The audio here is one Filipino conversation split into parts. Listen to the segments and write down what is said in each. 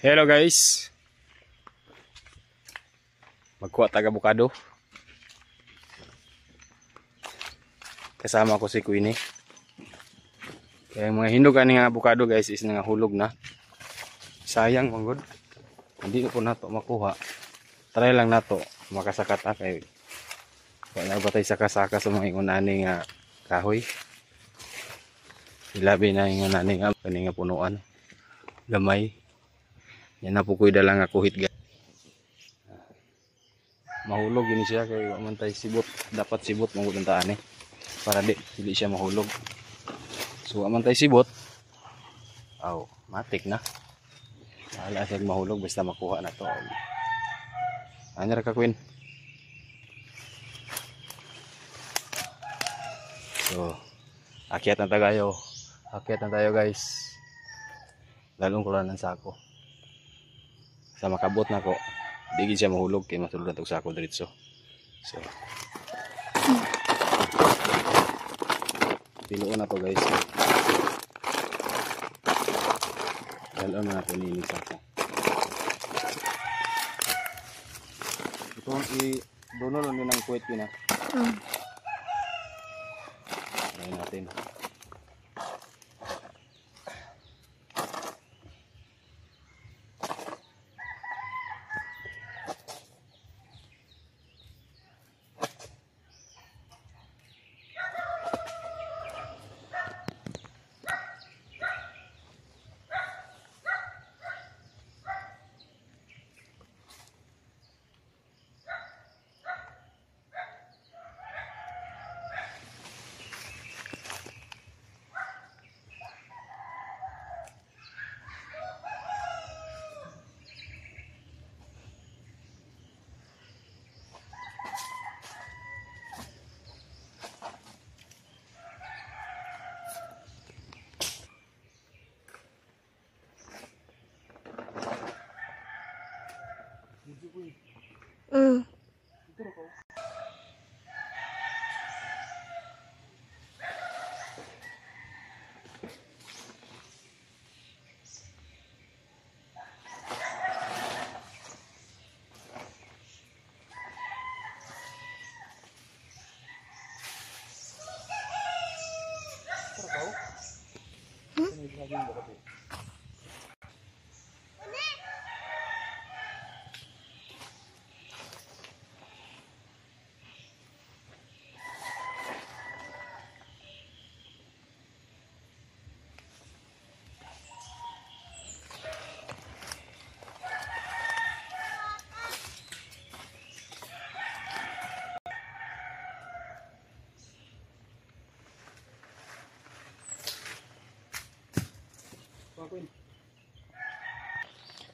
Hello guys. Magkuha taga avocado. Kasama ko si Queenie. Kaya mga hindog ani nga avocado guys is nangahulog na. Sayang manggod. Hindi ko na to makuha. Try lang na to makasakata kay wala ba tayo saka-saka sa mga ingunani nga kahoy. Ilabi na ingunani nga kani nga punuan. Gamay. Yan na po kuy dalang ako hit guys. Mahulog ini siya kay wa man tay sibot. Dapat sibot mangud taan para dili siya mahulog. So wa man tay sibot. Aw, matik na. Wala siya mahulog basta makuha na to. Ano ra ka Queen? So, akyat na tayo. Akyat na tayo guys. Lalong kulan ng sako. Sa makabot na ko, di siya mahulog kay matulog na tog sako diretso. So, pinuon na to guys. Dalon na natin ini sako. Ito i-dono lang din ang kuwet yun ha. Ayan natin.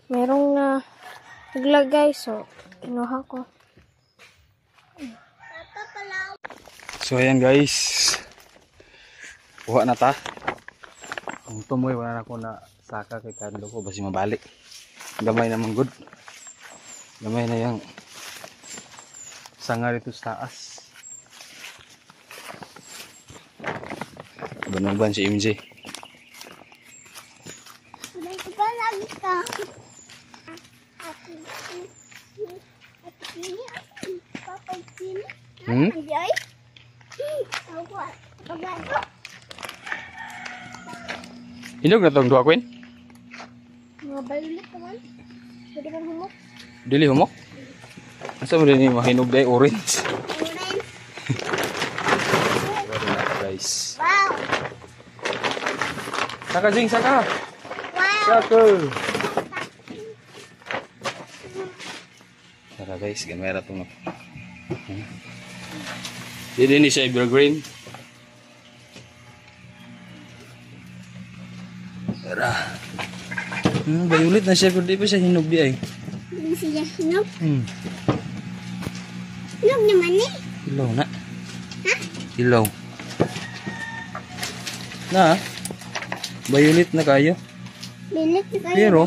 Merong na naglagay so kinuha ko. So ayan guys. Kuha na ta. Ang tumoy wala na ako na saka kay kando ko basi mabalik. Gamay na manggod. Gamay na yang sanga dito sa taas. Banong si MJ. Hinog na tong duha Queen? Mga violet naman. Pwede kang humok. Dili humok? Asa mo din yung mahinog day orange? Guys. Wow! Saka Jing, saka! Wow! Saka! Saka guys, gamera itong hindi ni siya evergreen. Tara. Violet na siya, pero di pa siya hinog di ay. Hindi siya hinog? Hinog naman eh. Ilaw na. Ha? Ilaw. Na, violet na kayo. Violet na kayo. Pero,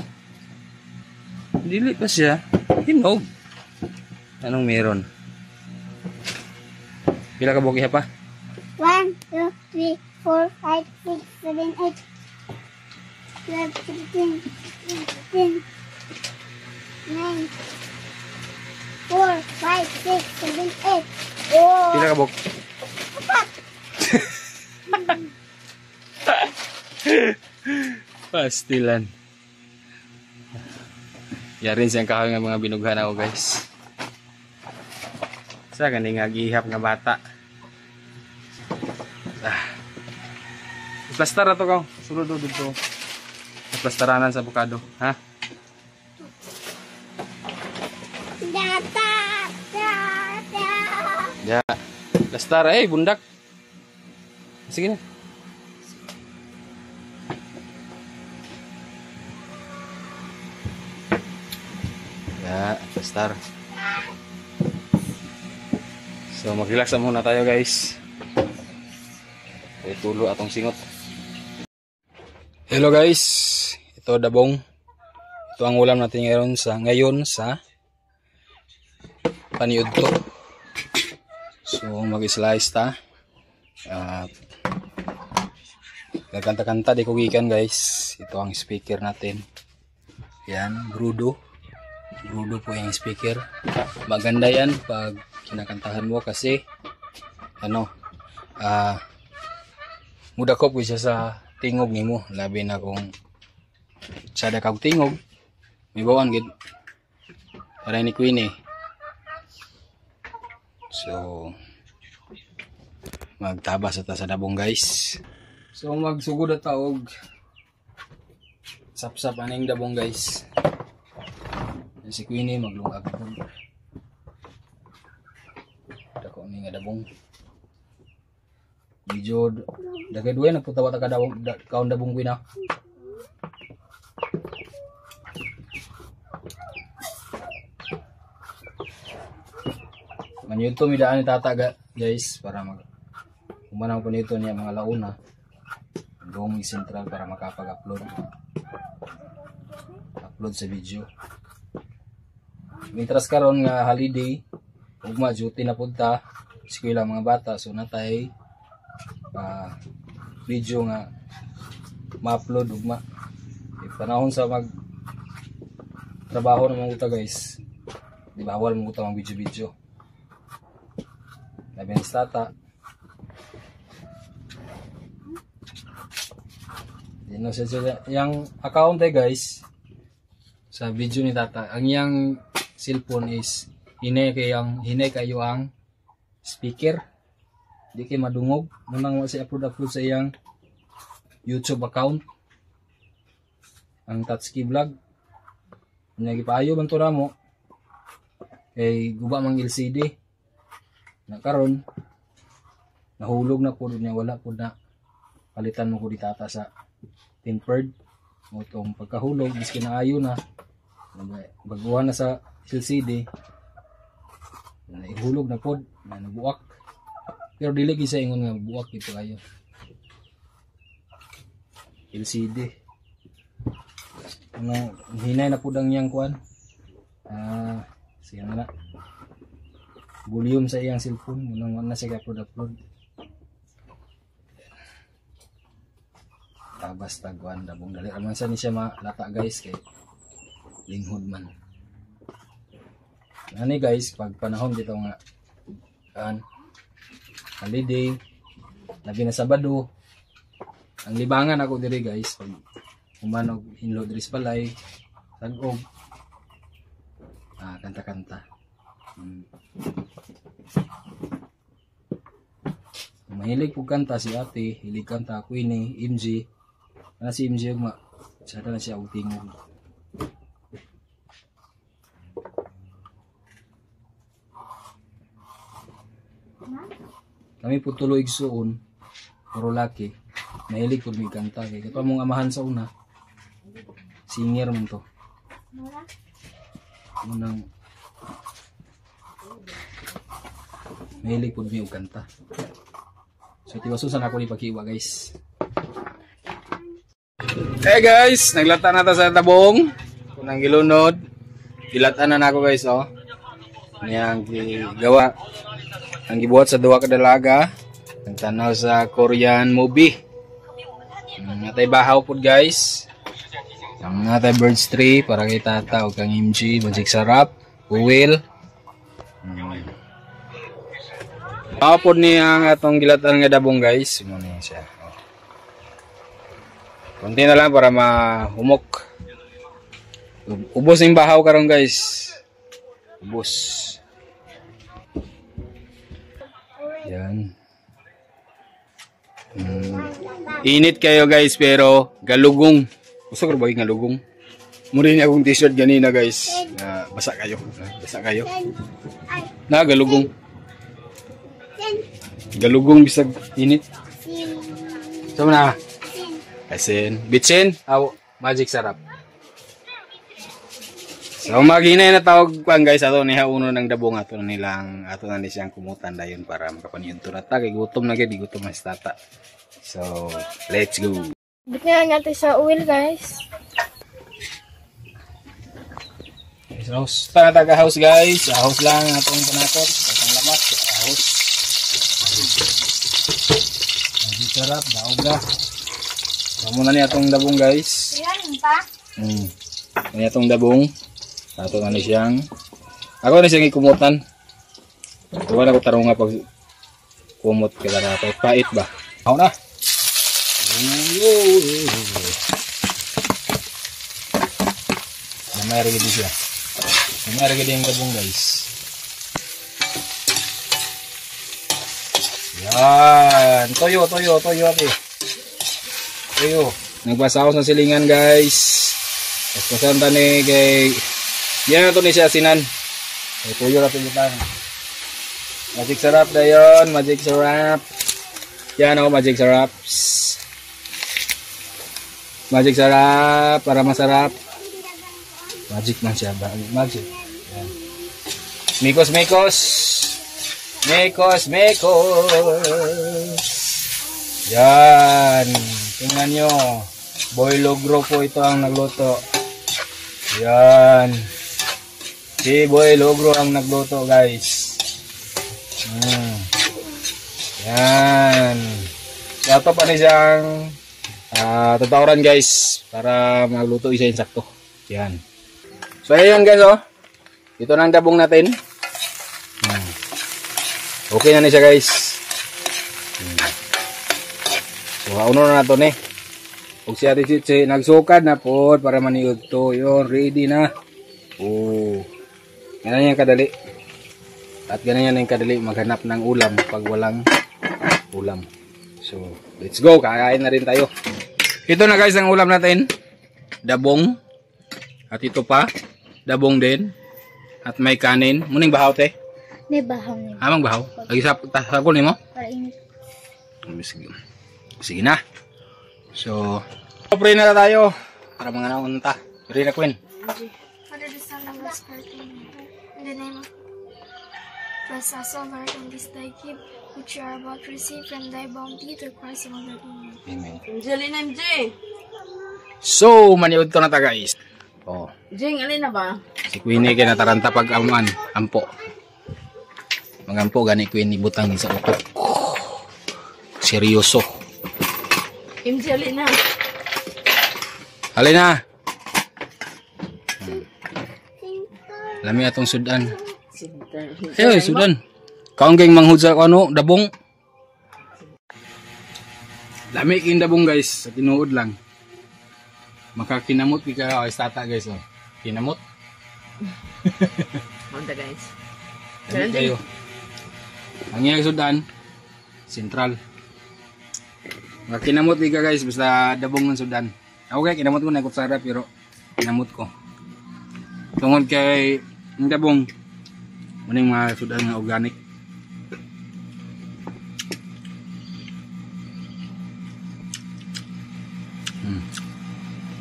dili pa siya hinog. Anong meron? Pila ka bukiha pa? 1, 2, 3, 4, 5, 6, 7, 8, 12, 13, 14, Pila ka bok? Pastilan. Yarin siyang kahoy nga mga binughan ako guys. Sa gani nga gihap nga bata. Plastar na to ka. Sulod do dito. Plastaranan sa avocado. Ha? Ya. Plastar. Bundak. Sige na. Ya, plastar. So mag-relax muna tayo guys. Tulo atong singot. Hello guys. Ito dabong. Ito ang ulam natin ngayon sa paniud to. So mag-slice ta. Kanta-kanta di ko gikan guys. Ito ang speaker natin. Yan, Grudo. Grudo po yung speaker. Maganda yan pag kinakantahan mo kasi mudakop ko siya sa tingog nimo, labi na kung sada kag tingog may bawan gid para ni Queenie. So magtabas ata sa dabong guys. So magsugod ata og sap-sap aning dabong guys. Si Queenie maglungag po. Dako ni nga dabong. Medyo dagay duwe na puta wata ka kaon dabong Queenie. Manyo to midaan ni tata guys para umanaw ko nito niya mga launa. Gawing sentral para makapag-upload sa video. Mintras karon nga holiday, ugma duty na punta eskwela mga bata, so natay video nga ma-upload ugma. Panahon sa mag trabaho ng mga uta guys, di bawal mga uta mga video. Labi ni tata. Dino siya yung account guys sa video ni tata. Ang yang cellphone is hinay kayo ang speaker. Di kay madungog. Munang mo siya upload sa iyang YouTube account. Ang Tatsuki Vlog. Nagipaayo man to mo. Kay guba mang LCD. Na karon nahulog na po niya, wala po na palitan mo ko di tata sa tempered. Mo tong pagkahulog is kinaayo na. Baguhan na sa LCD. Ihulog na po na nabuak. Pero dili gisa ingon nga buwak ito kayo. LCD. Hinay na po dang yang kuan. Siya na. Volume sa iyang cellphone, munang na siya upload. Basta kuan dabong dali raman sa ni siya malata guys kay linghod man. Ani guys, pag panahon dito nga holiday, labi na Sabado, ang libangan ako diri guys, pag umanog hinlo diri sa balay, tag-og, kanta-kanta. Mahilig po kanta si ate, hilig kanta Queenie, MJ, si MJ sada na siya og tingog. Kami po tuloy igsuon, puro laki, mahilig po may kanta. Kaya ito mong amahan sa una, singer mo to. Munang mahilig po may kanta. So tiwasusan ako ni pagkiwa guys. Hey guys, naglata na ta sa tabong. Kunang gilunod. Dilatan na nako guys oh. Niyang gigawa. Ang gibuhat sa duwa ka dalaga, ang tanaw sa Korean movie. Natay bahaw po guys. Ang natay birds tree para kay tata o kang MG, mansig sarap, uwil. Kapod ni ang atong gilatan nga dabong guys. Mo ni siya. Konti na lang para mahumok. Ubos yung bahaw karon guys. Ubos. Yan. Init kayo guys pero galugong. Gusto ko ba yung galugong? Muli niya akong t-shirt ganina guys. Basa kayo. Basa kayo. Na galugong. Galugong bisag init. So na. Asin. Bitsin. Aw, magic sarap. So maginay na tawag pang guys ato ni hauno ng dabong ato na nilang ato na ni siyang kumutan dayon para makapaniud to nata kay gutom na gid gutom na si tata. So let's go. Bigyan natin sa oil guys. So ta taga house guys, house lang atong panakot, atong lamat, house. Ang sarap, daog na. Amo na ni atong dabong guys. Ayan pa. Ini atong dabong. Ato na ni siyang ako na siyang ikumutan. Tuwa na ko tarong nga pag kumot kaya na pait ba. Ako na. Namay rin siya. Namay rin yung dabong guys. Yan. Toyo ate. Toyo. Nagpasaos ng silingan guys. Pasan tani kay yan ito ni siya sinan. Ay tuyo na pingitan. Magic sarap dayon, magic sarap. Yan o, magic sarap. Magic sarap para masarap. Magic man siya ba? Magic. Yan. Mikos. Yan. Tingnan nyo. Boy Logro po ito ang nagluto. Yan. Si Boy Logro ang nagluto guys. Yan. Ito pa ni siyang tatawaran guys para magluto isa yung sakto. Yan. So ayan guys oh. Ito na ang dabong natin. Okay na ni siya guys. So uno na nato ni. Ug siya si nagsukad na po para maniud to. Yon ready na. Oh. Ganyan yung kadali. At ganyan yung kadali maghanap ng ulam pag walang ulam. So, let's go. Kakain na rin tayo. Ito na guys ang ulam natin. Dabong. At ito pa. Dabong din. At may kanin. Muning bahaw te? May bahaw niya. Amang bahaw? Lagi sagol ni mo? Para init. Sige na. So, pray na tayo. Para mga naunta. Pray na Queen. Father, the Son, and the Spirit, in the name of bless us, O Lord, in this thy gift, which you are about to receive from thy bounty through Christ our Lord. Amen. Angelina MJ. So, maniud to na ta guys. Oh. Jing, alin na ba? Si Queenie kay nataranta pag ampo. Mangampo gani Queenie butang din sa utok. Seryoso. MJ, alin na. Halina. Lami atong sudan. Hey, sudan. Kaong geng manghud sa ano, dabong. Lami king dabong guys, sa tinuod lang. Makakinamot ka ay tata guys oh. Kinamot. Manda guys. Lami kayo. Ang iyang sudan, sentral. Makakinamot ka guys, basta dabong ng sudan. Okay, kinamot ko na kutsara pero kinamot ko. Tungod kay ang dabong muning mga sudan nga organic.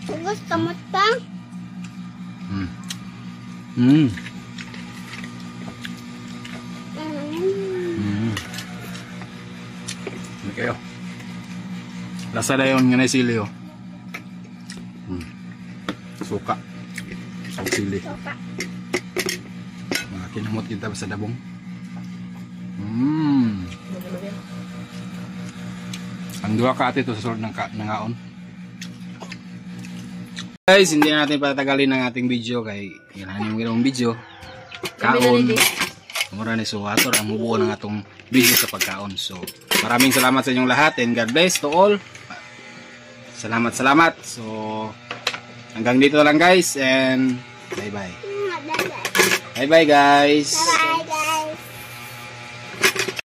Gusto kamot pa? Okay. Lasa na yun nga na sili oh. Suka. Sili. Sopa. Mga kinamot kita sa dabong. Ang dua ka ate to sa sulod ng ngaon. Guys, hindi na natin patagalin ang ating video kay yan yung ginawang video. Kaon. Mura ni Suwator ang mubuo ng atong video sa pagkaon. So, maraming salamat sa inyong lahat and God bless to all. Salamat. So, hanggang dito lang guys and bye-bye. Bye-bye guys. Bye.